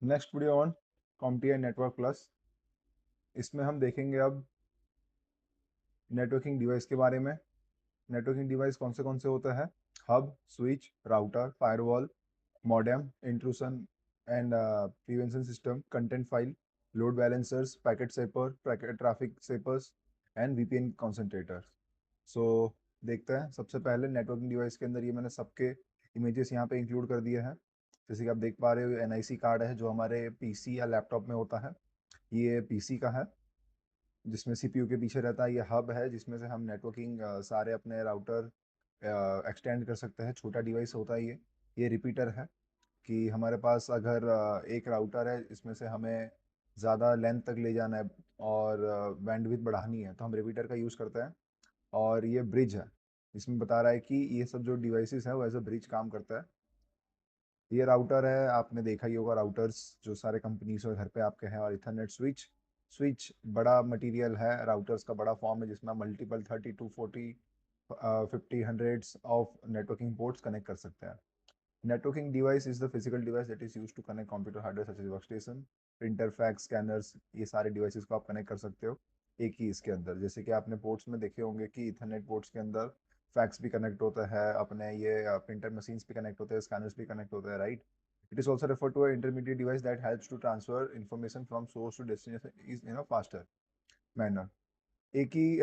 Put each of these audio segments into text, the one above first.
Next video on CompTIA network plus. इसमें हम देखेंगे अब नेटवर्किंग डिवाइस के बारे में। नेटवर्किंग डिवाइस कौन से होते हैं? Hub, switch, router, firewall, modem, intrusion and prevention system, content file, load balancers, packet shaper, packet traffic shapers and VPN concentrator. So देखते हैं। सबसे पहले नेटवर्किंग डिवाइस के अंदर ये मैंने सबके इमेजेस यहाँ पे इंक्लूड कर दिए हैं। जैसे कि आप देख पा रहे हो, एनआईसी कार्ड है जो हमारे पीसी या लैपटॉप में होता है। ये पीसी का है जिसमें सीपीयू के पीछे रहता है। ये हब है जिसमें से हम नेटवर्किंग सारे अपने राउटर एक्सटेंड कर सकते हैं। छोटा डिवाइस होता है ये रिपीटर है कि हमारे पास अगर एक राउटर है इसमें से हमें ज़्यादा लेंथ तक ले जाना है और बैंडविड्थ बढ़ानी है तो हम रिपीटर का यूज़ करते हैं। और ये ब्रिज है, इसमें बता रहा है कि ये सब जो डिवाइसेस है वो एज अ ब्रिज काम करता है। ये राउटर है, आपने देखा ही होगा राउटर्स जो सारे कंपनीज और घर पे आपके हैं। और इथरनेट स्विच। स्विच बड़ा मटेरियल है, राउटर्स का बड़ा फॉर्म है जिसमें multiple 30 to 40 50 100s of networking ports connect कर सकते हैं। Networking device is the physical device that is used to connect computer hardware such as workstation, printer, fax, scanners. ये सारे डिवाइसेस को आप कनेक्ट कर सकते हो एक ही इसके अंदर। जैसे कि आपने पोर्ट्स में देखे होंगे कि इथरनेट पोर्ट्स के अंदर फैक्स भी कनेक्ट होता है, अपने ये प्रिंटर मशीन्स भी कनेक्ट होते हैं, स्कैनर्स भी कनेक्ट होते हैं, right. It is also refer to a intermediate device that helps to transfer information from source to destination is in a faster manner. एक ही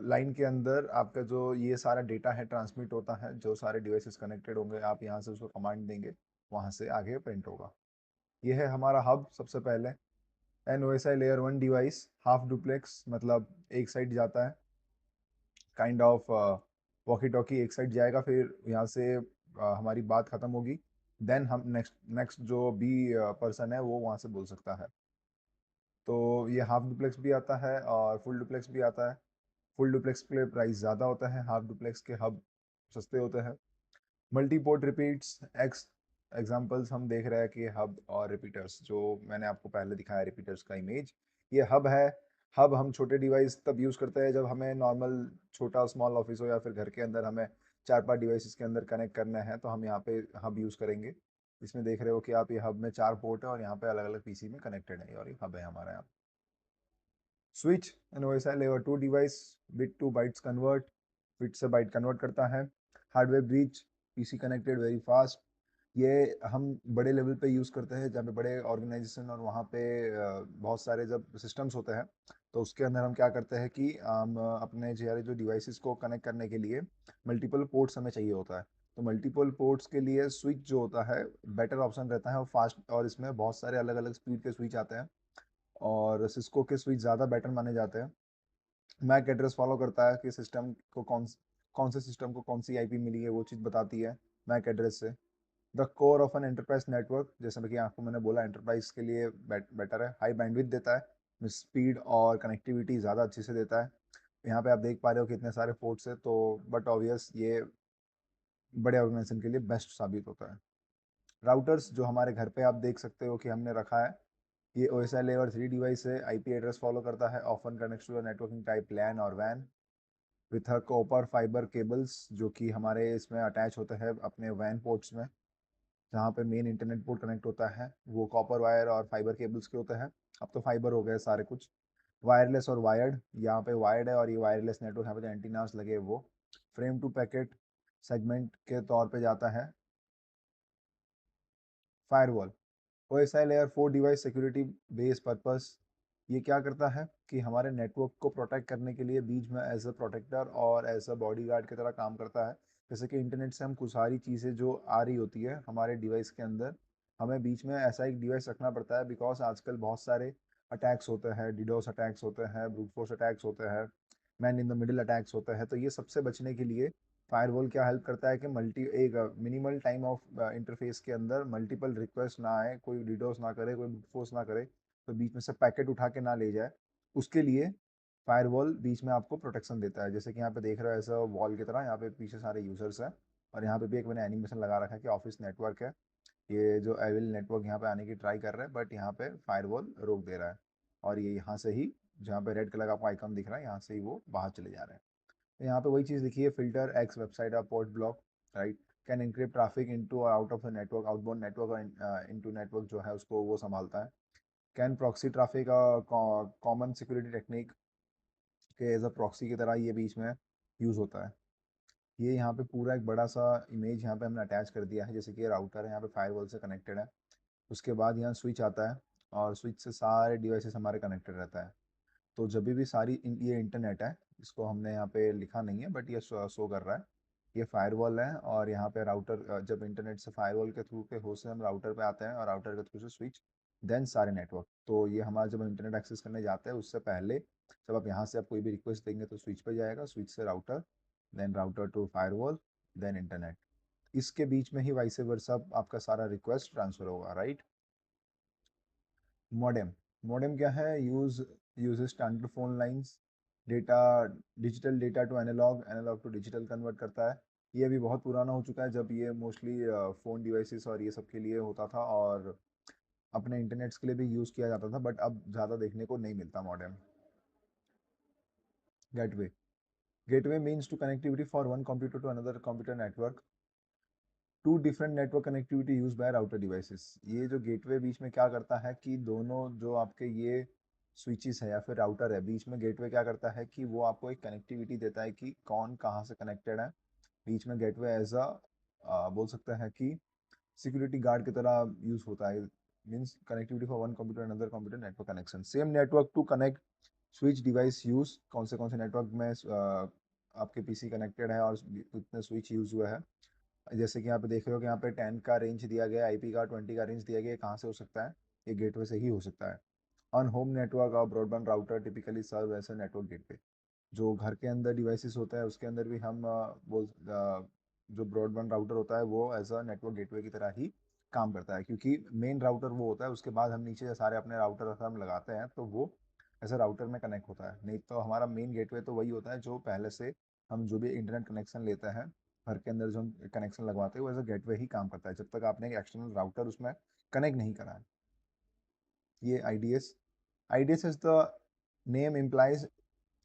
लाइन के अंदर आपका जो ये सारा डेटा है ट्रांसमिट होता है। जो सारे डिवाइसेस कनेक्टेड होंगे आप यहाँ से उसको कमांड देंगे, वहाँ से आगे प्रिंट होगा। ये है हमारा हब। सबसे पहले NOSI layer 1 device, half duplex, मतलब एक साइड जाता है, काइंड ऑफ वॉकी टॉकी एक साइड जाएगा, फिर यहाँ से हमारी बात खत्म होगी। देन हम नेक्स्ट नेक्स्ट जो भी पर्सन है वो वहाँ से बोल सकता है। तो ये हाफ डुप्लेक्स भी आता है और फुल डुप्लेक्स भी आता है। फुल डुप्लेक्स के लिए प्राइस ज़्यादा होता है, हाफ डुप्लेक्स के हब सस्ते होते हैं। Multi port repeats x examples हम देख रहे हैं कि हब और रिपीटर्स जो मैंने आपको पहले दिखाया रिपीटर्स का इमेज, ये हब है। हब हम छोटे डिवाइस तब यूज़ करते हैं जब हमें नॉर्मल छोटा स्मॉल ऑफिस हो या फिर घर के अंदर हमें 4-5 डिवाइसेस के अंदर कनेक्ट करना है तो हम यहाँ पे हब यूज़ करेंगे। इसमें देख रहे हो कि आप ये हब में 4 पोर्ट है और यहाँ पे अलग अलग पीसी में कनेक्टेड है और ये हब है हमारा यहाँ। Switch NOSI layer 2 device, bit two bytes convert, bit से बाइट कन्वर्ट करता है। Hardware bridge, PC connected very fast. ये हम बड़े लेवल पे यूज़ करते हैं जहाँ पे बड़े ऑर्गेनाइजेशन और वहाँ पे बहुत सारे जब सिस्टम्स होते हैं तो उसके अंदर हम क्या करते हैं कि हम अपने सारे जो डिवाइसेस को कनेक्ट करने के लिए मल्टीपल पोर्ट्स हमें चाहिए होता है। तो मल्टीपल पोर्ट्स के लिए स्विच जो होता है बेटर ऑप्शन रहता है और फास्ट, और इसमें बहुत सारे अलग अलग स्पीड के स्विच आते हैं और सिस्को के स्विच ज़्यादा बेटर माने जाते हैं। मैक एड्रेस फॉलो करता है कि सिस्टम को कौन से सिस्टम को कौन सी आईपी मिली है, वो चीज़ बताती है मैक एड्रेस से। The core of an enterprise network, जैसे कि आपको मैंने बोला एंटरप्राइज के लिए बेटर है। हाई बैंडविड्थ देता है, स्पीड और कनेक्टिविटी ज़्यादा अच्छे से देता है। यहाँ पे आप देख पा रहे हो कि इतने सारे पोर्ट्स है तो बट ऑब्वियस ये बड़े ऑर्गेनाइजेशन के लिए बेस्ट साबित होता है। राउटर्स जो हमारे घर पे आप देख सकते हो कि हमने रखा है, ये OSI लेयर 3 डिवाइस है। आईपी एड्रेस फॉलो करता है, often connects to networking type LAN और वैन with a copper fiber cables जो कि हमारे इसमें अटैच होते हैं अपने वैन पोर्ट्स में। जहाँ पे मेन इंटरनेट पोर्ट कनेक्ट होता है वो कॉपर वायर और फाइबर केबल्स के होते हैं। अब तो फाइबर हो गए सारे कुछ। वायरलेस और वायर्ड, यहाँ पे वायर्ड है और ये वायरलेस नेटवर्क, यहाँ पे जो एंटीनास लगे वो फ्रेम टू पैकेट सेगमेंट के तौर पे जाता है। Firewall, OSI layer 4 device security base purpose. ये क्या करता है कि हमारे नेटवर्क को प्रोटेक्ट करने के लिए बीच में एज अ प्रोटेक्टर और एज अ बॉडीगार्ड की तरह काम करता है। जैसे कि इंटरनेट से हम कुछ सारी चीज़ें जो आ रही होती है हमारे डिवाइस के अंदर, हमें बीच में ऐसा एक डिवाइस रखना पड़ता है बिकॉज आजकल बहुत सारे अटैक्स होते हैं, डिडोस अटैक्स होते हैं, ब्रूट फोर्स अटैक्स होते हैं, man in the middle attacks होते हैं। तो ये सबसे बचने के लिए फायरवॉल क्या हेल्प करता है कि मल्टी एक मिनिमल टाइम ऑफ इंटरफेस के अंदर मल्टीपल रिक्वेस्ट ना आए, कोई डिडोस ना करे, कोई फोर्स ना करे, तो बीच में से पैकेट उठा के ना ले जाए। उसके लिए फायरवॉल बीच में आपको प्रोटेक्शन देता है। जैसे कि यहाँ पे देख रहे हो ऐसा वॉल की तरह, यहाँ पे पीछे सारे यूजर्स हैं और यहाँ पे भी एक मैंने एनिमेशन लगा रखा है कि ऑफिस नेटवर्क है। ये जो एविल नेटवर्क यहाँ पे आने की ट्राई कर रहा है बट यहाँ पे फायरवॉल रोक दे रहा है और ये यहाँ से ही, जहाँ पे रेड कलर का आपको आइकन दिख रहा है, यहाँ से ही वो बाहर चले जा रहे हैं। तो यहाँ पे वही चीज़ लिखी है, फिल्टर एक्स वेबसाइट और port block, right. Can encrypt traffic into और out of the network, outbound network और इनटू नेटवर्क जो है उसको वो संभालता है। Can proxy traffic common security technique के एज अ प्रॉक्सी की तरह ये बीच में यूज़ होता है। ये यहाँ पे पूरा एक बड़ा सा इमेज यहाँ पे हमने अटैच कर दिया है, जैसे कि ये राउटर है यहाँ पे फायरवॉल से कनेक्टेड है। उसके बाद यहाँ स्विच आता है और स्विच से सारे डिवाइसेस हमारे कनेक्टेड रहता है। तो जब भी सारी ये इंटरनेट है, इसको हमने यहाँ पे लिखा नहीं है बट ये शो कर रहा है। ये फायरवॉल है और यहाँ पे राउटर, जब इंटरनेट से फायरवॉल के थ्रू के होस्ट से हम राउटर पे आते हैं और राउटर के थ्रू से स्विच, देन सारे नेटवर्क। तो ये हमारा जब हम इंटरनेट एक्सेस करने जाते हैं उससे पहले जब आप यहाँ से आप कोई भी रिक्वेस्ट देंगे तो स्विच पे जाएगा, स्विच से router, then router to firewall, then internet. इसके बीच में ही वाइस वर्सा आपका सारा रिक्वेस्ट ट्रांसफर होगा, राइट। मॉडेम, मॉडेम क्या है, use standard phone lines, data, digital data to analogue, analogue to digital convert करता है। ये अभी बहुत पुराना हो चुका है, जब ये मोस्टली फ़ोन डिवाइसेस और ये सब के लिए होता था और अपने इंटरनेट्स के लिए भी यूज़ किया जाता था, बट अब ज़्यादा देखने को नहीं मिलता modem. Gateway, gateway means to connectivity for one computer to another computer network, to different network connectivity use by router devices. ये जो गेटवे बीच में क्या करता है कि दोनों जो आपके ये स्विचेस है या फिर राउटर है, बीच में गेटवे क्या करता है कि वो आपको एक कनेक्टिविटी देता है कि कौन कहाँ से कनेक्टेड है। बीच में गेटवे एज अ बोल सकते हैं कि सिक्योरिटी गार्ड की तरह यूज होता है। Means connectivity for one computer another computer network connection, same network to connect switch device use. कौन से नेटवर्क में आपके पीसी कनेक्टेड है और कितने स्विच यूज हुआ है। जैसे कि यहाँ पे देख रहे हो कि यहाँ पे 10 का रेंज दिया गया है, आईपी का 20 का रेंज दिया गया है, कहाँ से हो सकता है, ये गेटवे से ही हो सकता है। ऑन होम नेटवर्क और broadband router typically serve as a network gateway. जो घर के अंदर डिवाइसेस होता है उसके अंदर भी हम जो ब्रॉडबैंड राउटर होता है वो एज अ नेटवर्क गेटवे की तरह ही काम करता है, क्योंकि मेन राउटर वो होता है, उसके बाद हम नीचे सारे अपने राउटर हम लगाते हैं तो वो ऐसा राउटर में कनेक्ट होता है। नहीं तो हमारा मेन गेटवे तो वही होता है जो पहले से हम जो भी इंटरनेट कनेक्शन लेते हैं घर के अंदर जो हम कनेक्शन लगवाते हैं वो एज अ गेटवे ही काम करता है, जब तक आपने एक एक्सटर्नल राउटर उसमें कनेक्ट नहीं करा है। ये IDs, IDs is the name implies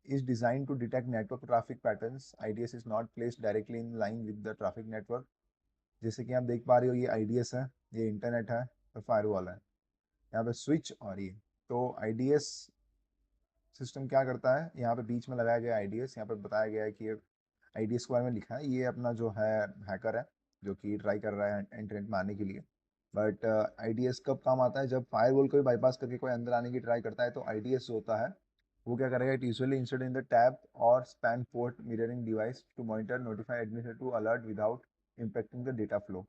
is designed to detect network traffic patterns. IDS is not placed directly in line with the traffic network. जैसे कि आप देख पा रहे हो ये IDS है, ये इंटरनेट है और फायरवॉल है, यहाँ पे स्विच और ये। तो IDS सिस्टम क्या करता है, यहाँ पे बीच में लगाया गया IDS, यहाँ पे बताया गया है कि ये IDS के बारे में लिखा है। ये अपना जो है हैकर है जो कि ट्राई कर रहा है इंटरनेट में आने के लिए। बट IDS कब काम आता है, जब फायरवॉल को भी बाईपास करके कोई अंदर आने की ट्राई करता है तो IDS जो होता है वो क्या करेगा, it usually installed in the tap और span port mirroring device to monitor notify administrator to alert without impacting the data flow.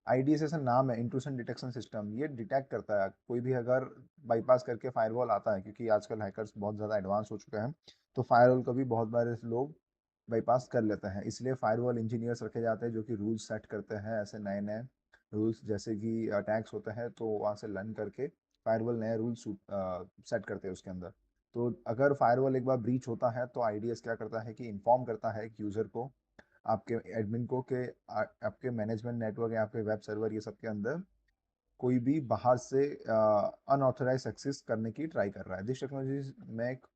IDS ऐसा नाम है, इंट्रूशन डिटेक्शन सिस्टम। ये डिटेक्ट करता है कोई भी अगर बाईपास करके फायरवॉल आता है, क्योंकि आजकल हैकर्स बहुत ज़्यादा एडवांस हो चुके हैं, तो फायरवॉल को भी बहुत बार लोग बाईपास कर लेते हैं। इसलिए फायरवॉल इंजीनियर्स रखे जाते हैं जो कि रूल्स सेट करते हैं, ऐसे नए नए रूल्स जैसे कि अटैक्स होते हैं तो वहाँ से लर्न करके फायरवॉल नए रूल्स सेट करते हैं उसके अंदर। तो अगर फायरवॉल एक बार ब्रीच होता है तो IDS क्या करता है कि इन्फॉर्म करता है एक यूज़र को, आपके एडमिन को, के आपके मैनेजमेंट नेटवर्क या आपके वेब सर्वर ये सब के अंदर कोई भी बाहर से अनऑथराइज एक्सेस करने की ट्राई कर रहा है। This technology make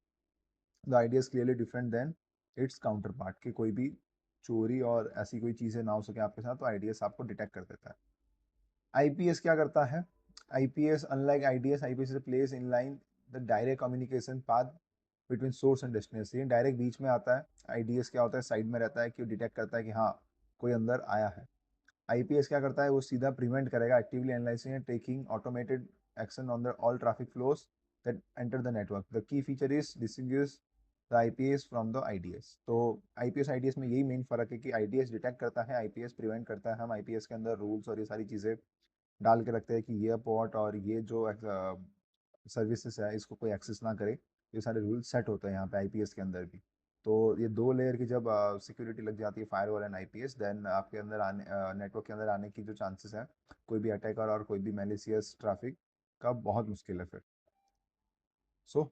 the ideas clearly different than its counterpart, कि कोई भी चोरी और ऐसी कोई चीज़ें ना हो सके आपके साथ, तो आइडियाज आपको डिटेक्ट कर देता है। IPS क्या करता है, IPS unlike IDS, IPS is place in line the direct communication path between source and destination. ये डायरेक्ट बीच में आता है। IDS क्या होता है, साइड में रहता है कि वो डिटेक्ट करता है कि हाँ कोई अंदर आया है। IPS क्या करता है, वो सीधा प्रिवेंट करेगा, actively analysing and taking automated action on the all traffic flows that enter the network. The key feature is distinguish the IPS from the IDS। तो IPS IDS में यही मेन फर्क है कि IDS डिटेक्ट करता है, IPS prevent करता है। हम IPS के अंदर रूल्स और ये सारी चीज़ें डाल के रखते हैं कि ये पोर्ट और ये जो सर्विसेज है इसको कोई एक्सेस ना करे। ये सारे रूल्स सेट होते हैं यहाँ पे IPS के अंदर भी। तो ये दो लेयर की जब सिक्योरिटी लग जाती है, फायरवॉल एंड IPS, देन आपके अंदर आने नेटवर्क के अंदर आने की जो चांसेस है कोई भी अटैकर और कोई भी मैलिशियस ट्रैफिक का बहुत मुश्किल है फिर। सो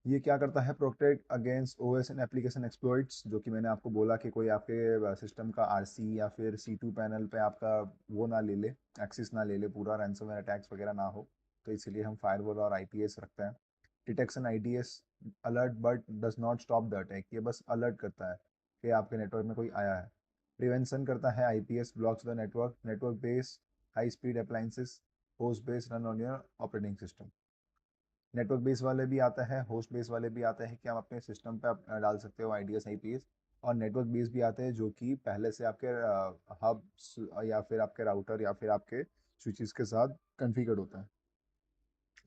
ये क्या करता है, protect against OS and application exploits, जो कि मैंने आपको बोला कि कोई आपके सिस्टम का RC या फिर C2 पैनल पे आपका वो ना ले ले, एक्सेस ना ले ले, पूरा रैंसमवेयर अटैक्स वगैरह ना हो। तो इसलिए हम फायरवॉल और IPS रखते हैं। Detection IDS alert but does not stop the attack, ये बस अलर्ट करता है कि आपके नेटवर्क में कोई आया है। प्रिवेंशन करता है IPS, blocks the network, network base high speed appliances, host base run on your operating system. Network base वाले भी आता है, होस्ट बेस वाले भी आते हैं कि आप अपने सिस्टम पे डाल सकते हो आईडीएस आईपीएस, और नेटवर्क बेस भी आते हैं जो कि पहले से आपके हब या फिर आपके राउटर या फिर आपके स्विचेस के साथ कॉन्फ़िगर्ड होता है।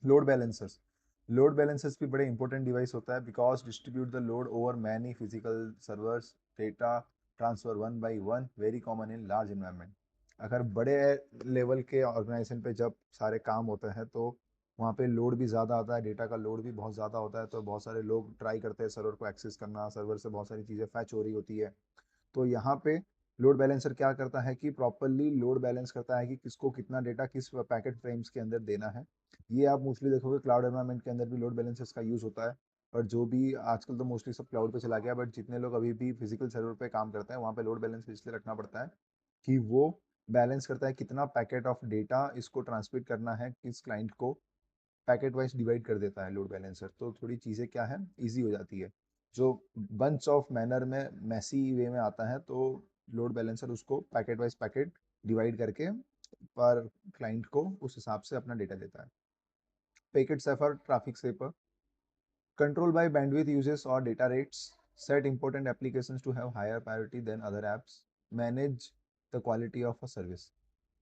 लोड बैलेंसर्स, लोड बैलेंसर्स भी बड़े इंपॉर्टेंट डिवाइस होता है because distribute the load over many physical servers, data transfer one by one, very common in large environment. अगर बड़े लेवल के ऑर्गेनाइजेशन पे जब सारे काम होते हैं तो वहाँ पे लोड भी ज़्यादा आता है, डेटा का लोड भी बहुत ज़्यादा होता है, तो बहुत सारे लोग ट्राई करते हैं सर्वर को एक्सेस करना, सर्वर से बहुत सारी चीज़ें फैच हो रही होती है। तो यहाँ पे लोड बैलेंसर क्या करता है कि प्रॉपरली लोड बैलेंस करता है कि किसको कितना डेटा किस पैकेट फ्रेम्स के अंदर देना है। ये आप मोस्टली देखोगे क्लाउड एनवायरनमेंट के अंदर भी लोड बैलेंसर्स का यूज़ होता है। पर जो भी आजकल तो मोस्टली सब क्लाउड पे चला गया, बट जितने लोग अभी भी फिजिकल सर्वर पे काम करते हैं वहाँ पे लोड बैलेंस इसलिए रखना पड़ता है कि वो बैलेंस करता है कितना पैकेट ऑफ डेटा इसको ट्रांसमिट करना है किस क्लाइंट को, पैकेट वाइज डिवाइड कर देता है लोड बैलेंसर, तो थोड़ी चीज़ें क्या है ईजी हो जाती है। जो बंच ऑफ मैनर में मैसी वे में आता है तो लोड बैलेंसर उसको पैकेट वाइज पैकेट डिवाइड करके पर क्लाइंट को उस हिसाब से अपना डेटा देता है। Packet safer, traffic safer, control by bandwidth uses or data rates, set important applications to have higher priority than other apps, manage the quality of a service।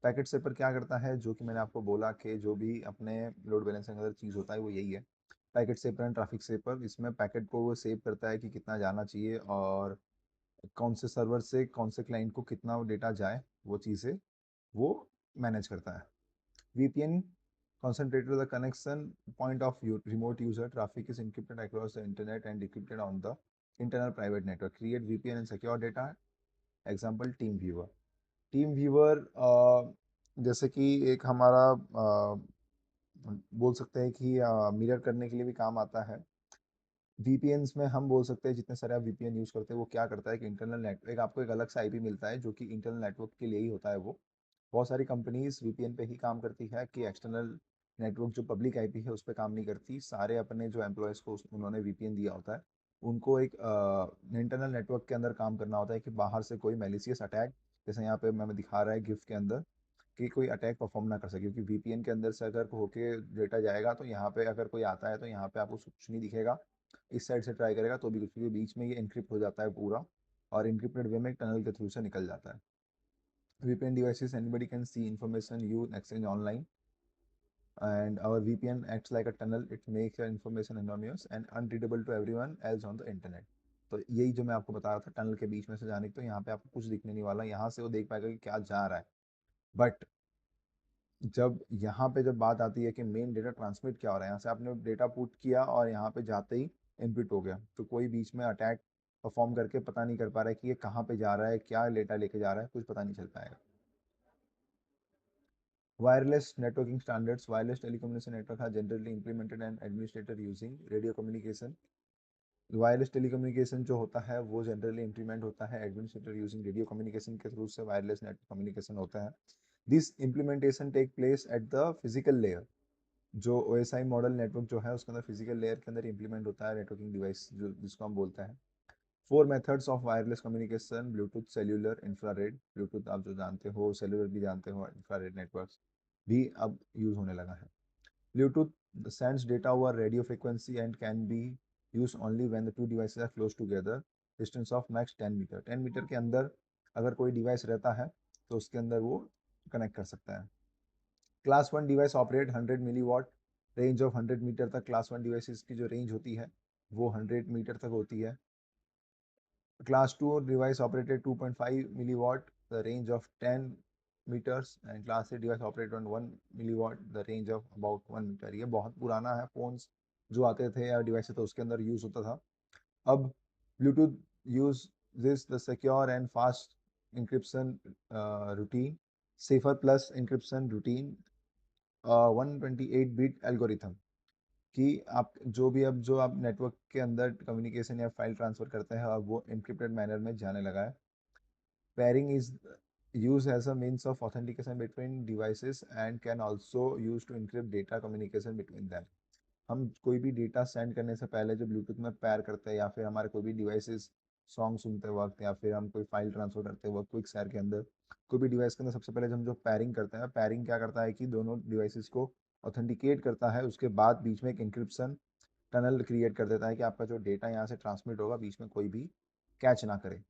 Packet shaper क्या करता है, जो कि मैंने आपको बोला कि जो भी अपने लोड बैलेंसिंग अगर चीज़ होता है वो यही है, packet shaper and traffic shaper. इसमें पैकेट को वो सेव करता है कि कितना जाना चाहिए और कौन से सर्वर से कौन से क्लाइंट को कितना डेटा जाए, वो चीज़ें वो मैनेज करता है। VPN concentrated the connection point of remote user. Traffic is encrypted across the internet and decrypted on the internal private network. Create VPN and secure data. Example TeamViewer. TeamViewer जैसे कि एक हमारा बोल सकते हैं कि मिरर करने के लिए भी काम आता है। VPNs में हम बोल सकते हैं जितने सारे आप VPN यूज़ करते हैं वो क्या करता है कि इंटरनल नेटवर्क आपको एक अलग सा आईपी मिलता है जो कि इंटरनल नेटवर्क के लिए ही होता है। वो बहुत सारी कंपनीज VPN पे ही काम करती है कि एक्सटर्नल नेटवर्क जो पब्लिक आईपी है उस पर काम नहीं करती। सारे अपने जो एम्प्लॉयज़ को उन्होंने VPN दिया होता है, उनको एक इंटरनल नेटवर्क के अंदर काम करना होता है कि बाहर से कोई मेलिशियस अटैक, जैसे यहाँ पे मैं दिखा रहा है गिफ्ट के अंदर, कि कोई अटैक परफॉर्म ना कर सके, क्योंकि VPN के अंदर से अगर होके डेटा जाएगा तो यहाँ पे अगर कोई आता है तो यहाँ पे आपको कुछ नहीं दिखेगा, इस साइड से ट्राई करेगा तो भी कुछ, क्योंकि बीच में ये एनक्रिप्ट हो जाता है पूरा और एनक्रिप्टेड वे में टनल के थ्रू से निकल जाता है। VPN devices, anybody can see information you exchange online, and our VPN acts like a tunnel. It makes your information anonymous and unreadable to everyone else on the internet। तो यही जो मैं आपको बता रहा था टनल के बीच में से जाने की, तो यहाँ पे आपको कुछ दिखने नहीं वाला, यहाँ से वो देख पाएगा कि क्या जा रहा है। बट जब यहाँ पे जब बात आती है कि मेन डेटा ट्रांसमिट क्या हो रहा है, यहाँ से आपने डेटा पुट किया और यहाँ पे जाते ही इनपुट हो गया, तो कोई बीच में अटैक परफॉर्म करके पता नहीं कर पा रहा है कि ये कहाँ पे जा रहा है, क्या डेटा लेके जा रहा है, कुछ पता नहीं चल पाएगा। Wireless networking standards. Wireless telecommunication network are generally implemented and administered using radio communication। Wireless telecommunication जो होता है वो जनरली इम्प्लीमेंट होता है एडमिनिस्ट्रेटर यूजिंग रेडियो कम्युनिकेशन के थ्रू से वायरलेस नेटवर्क कम्युनिकेशन होता है। This implementation take place at the physical layer. जो OSI मॉडल नेटवर्क जो है उसके अंदर फिजिकल लेयर के अंदर इम्प्लीमेंट होता है नेटवर्किंग डिवाइस जो जिसको हम बोलते हैं। Four methods of wireless communication, Bluetooth, cellular, infrared. Bluetooth आप जो जानते हो, सेल्यूलर भी जानते हो, इंफ्रारेड नेटवर्क्स भी अब यूज होने लगा है। Bluetooth sends data over radio frequency and can be used only when the two devices are close together, distance of max 10 metre. 10 metre के अंदर अगर कोई डिवाइस रहता है तो उसके अंदर वो कनेक्ट कर सकता है। Class one device operate 100 milliwatt, range of 100 metre तक। क्लास वन डिवाइसेस की जो रेंज होती है वो 100 मीटर तक होती है। Class 2 device operated 2.5 milliwatt, the range of 10 meters, and Class 3 device operated on 1 milliwatt, the range of about 1 meter। ये बहुत पुराना है, फोन्स जो आते थे या डिवाइस तो उसके अंदर यूज होता था। अब Bluetooth use this the secure and fast encryption routine, safer plus encryption routine, 128 bit algorithm, कि आप जो भी अब जो आप नेटवर्क के अंदर कम्युनिकेशन या फाइल ट्रांसफर करते हैं अब वो एन्क्रिप्टेड मैनर में जाने लगा है। Pairing is used as a means of authentication between devices and can also used to encrypt data communication between them। हम कोई भी डेटा सेंड करने से पहले जो ब्लूटूथ में पेयर करते हैं या फिर हमारे कोई भी डिवाइसेस सॉन्ग सुनते वक्त या फिर हम कोई फाइल ट्रांसफर करते वक्त क्विक शेयर के अंदर, कोई भी डिवाइस के अंदर सबसे पहले हम जो पैरिंग करते हैं, पैरिंग क्या करता है कि दोनों डिवाइसेस को ऑथेंटिकेट करता है, उसके बाद बीच में एक इंक्रिप्शन टनल क्रिएट कर देता है कि आपका जो डेटा यहाँ से ट्रांसमिट होगा बीच में कोई भी कैच ना करे।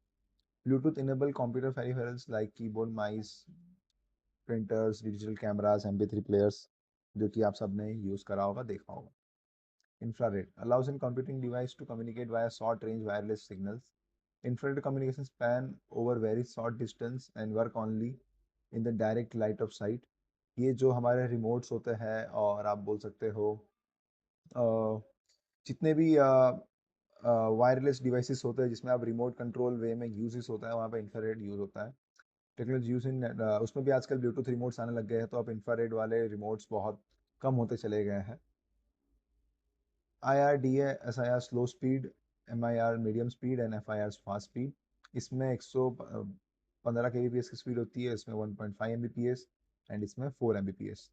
Bluetooth enable computer peripherals like keyboard, mouse, printers, digital cameras, MP3 players, जो कि आप सबने यूज़ करा होगा, देखा होगा। Infrared allows in computing device to communicate via short range wireless signals. Infrared communication span over very short distance and work only in the direct light of sight. ये जो हमारे रिमोट्स होते हैं, और आप बोल सकते हो जितने भी वायरलेस डिवाइसेस होते हैं जिसमें आप रिमोट कंट्रोल वे में यूजेस होता है, वहाँ पे इंफ्रारेड यूज होता है। टेक्नोलॉजी यूज इन उसमें भी आजकल ब्लूटूथ रिमोट्स आने लग गए हैं, तो अब इंफ्रारेड वाले रिमोट्स बहुत कम होते चले गए हैं। IRDA, SIR slow speed, MIR medium speed and FIR fast speed. इसमें 115 kbps की स्पीड होती है, इसमें 1.5 Mbps एंड इसमें 4 Mbps।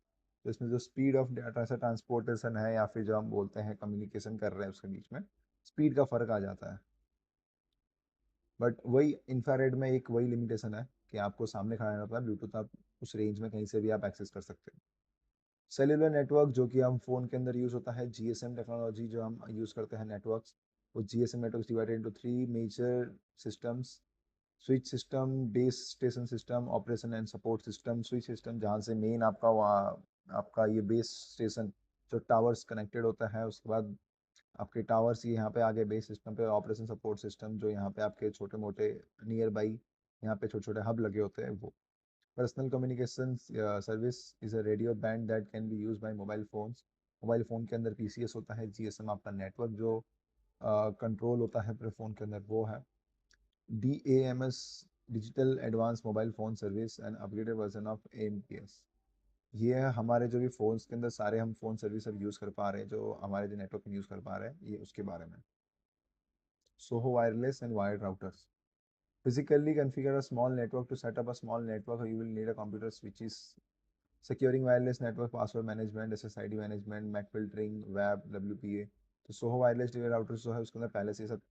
तो इसमें जो स्पीड ऑफ डाटा से ट्रांसपोर्टेशन है या फिर जो हम बोलते हैं कम्युनिकेशन कर रहे हैं उसके बीच में स्पीड का फ़र्क आ जाता है। बट वही इंफ्रारेड में एक वही लिमिटेशन है कि आपको सामने खड़ा रहना होता है, ब्लूटूथ आप उस रेंज में कहीं से भी आप एक्सेस कर सकते हैं। सेल्युलर नेटवर्क जो कि हम फ़ोन के अंदर यूज़ होता है, GSM टेक्नोलॉजी जो हम यूज़ करते हैं नेटवर्क्स, वो GSM networks divided into 3 major systems. Switch system, base station system, operation and support system. Switch system जहाँ से मेन आपका वहाँ आपका ये बेस स्टेशन जो टावर्स कनेक्टेड होता है, उसके बाद आपके टावर्स ये यहाँ पे आगे बेस सिस्टम पे। ऑपरेशन सपोर्ट सिस्टम जो यहाँ पे आपके छोटे मोटे नियर बाई यहाँ पे छोटे छोटे हब लगे होते हैं वो। Personal communication service is a radio band that can be use by mobile phones. Mobile phone के अंदर PCS होता है, GSM आपका नेटवर्क जो कंट्रोल होता है पूरे फ़ोन के अंदर वो है। DAMS digital advance mobile phone service and upgraded version of AMPS। ये है हमारे जो भी फ़ोन्स के अंदर सारे हम फ़ोन सर्विस अब यूज़ कर पा रहे हैं, जो हमारे जो नेटवर्क में यूज़ कर पा रहे हैं, ये उसके बारे में। Soho wireless and wired routers physically configure a small network. To set up a small network you will need a computer switches, securing wireless network, password management, SSID management, MAC filtering, WAP, WPA। तो Soho wireless TV routers जो है उसके अंदर पहले से ये सब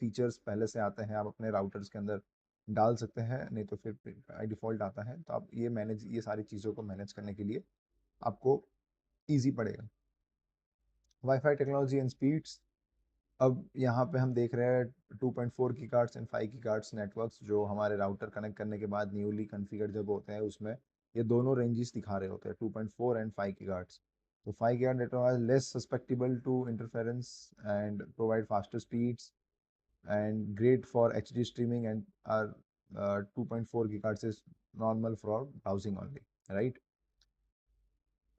features पहले से आते हैं, आप अपने राउटर्स के अंदर डाल सकते हैं, नहीं तो फिर बाई डिफ़ॉल्ट आता है, तो आप ये सारी चीज़ों को मैनेज करने के लिए आपको ईजी पड़ेगा। वाईफाई टेक्नोलॉजी एंड स्पीड्स, अब यहाँ पे हम देख रहे हैं 2.4 गीगाहर्ट्ज़ एंड 5 गीगाहर्ट्ज़ नेटवर्क्स जो हमारे राउटर कनेक्ट करने के बाद न्यूली कॉन्फ़िगर्ड जब होते हैं उसमें ये दोनों रेंजेस दिखा रहे होते हैं, 2.4 एंड 5 गीगाहर्ट्ज़। तो 5 gigahertz network are less susceptible to interference and provide faster speeds and great for HD streaming and are 2.4 gigahertz is normal for browsing only, right.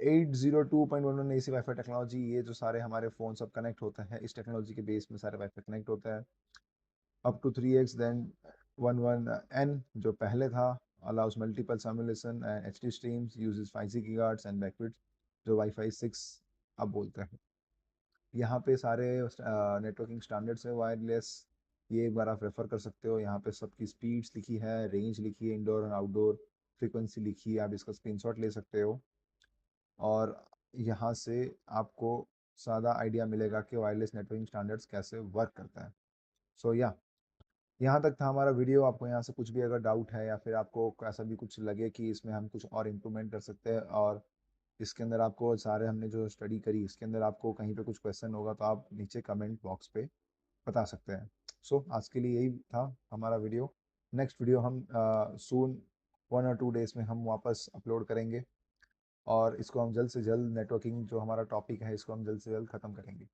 802.11 AC wifi technology, ये जो सारे हमारे phone सब connect होते हैं इस technology के base में सारे वाईफाई कनेक्ट होता है। Up to 3x then 11n जो पहले था, allows multiple simulation and HD streams, uses 5G gigahertz and bandwidth जो वाईफाई 6 अब बोलते हैं। यहाँ पे सारे नेटवर्किंग स्टैंडर्ड्स है वायरलेस, ये एक बार आप रेफर कर सकते हो। यहाँ पे सबकी स्पीड्स लिखी है, रेंज लिखी है, इंडोर और आउटडोर फ्रीक्वेंसी लिखी है, आप इसका स्क्रीनशॉट ले सकते हो और यहाँ से आपको सादा आइडिया मिलेगा कि वायरलेस नेटवर्किंग स्टैंडर्ड्स कैसे वर्क करता है। सो या यहाँ तक था हमारा वीडियो। आपको यहाँ से कुछ भी अगर डाउट है या फिर आपको ऐसा भी कुछ लगे कि इसमें हम कुछ और इम्प्रूवमेंट कर सकते हैं, और इसके अंदर आपको सारे हमने जो स्टडी करी इसके अंदर आपको कहीं पे कुछ क्वेश्चन होगा तो आप नीचे कमेंट बॉक्स पे बता सकते हैं। सो आज के लिए यही था हमारा वीडियो। नेक्स्ट वीडियो हम सून 1 और 2 डेज़ में हम वापस अपलोड करेंगे, और इसको हम जल्द से जल्द नेटवर्किंग जो हमारा टॉपिक है इसको हम जल्द से जल्द ख़त्म करेंगे।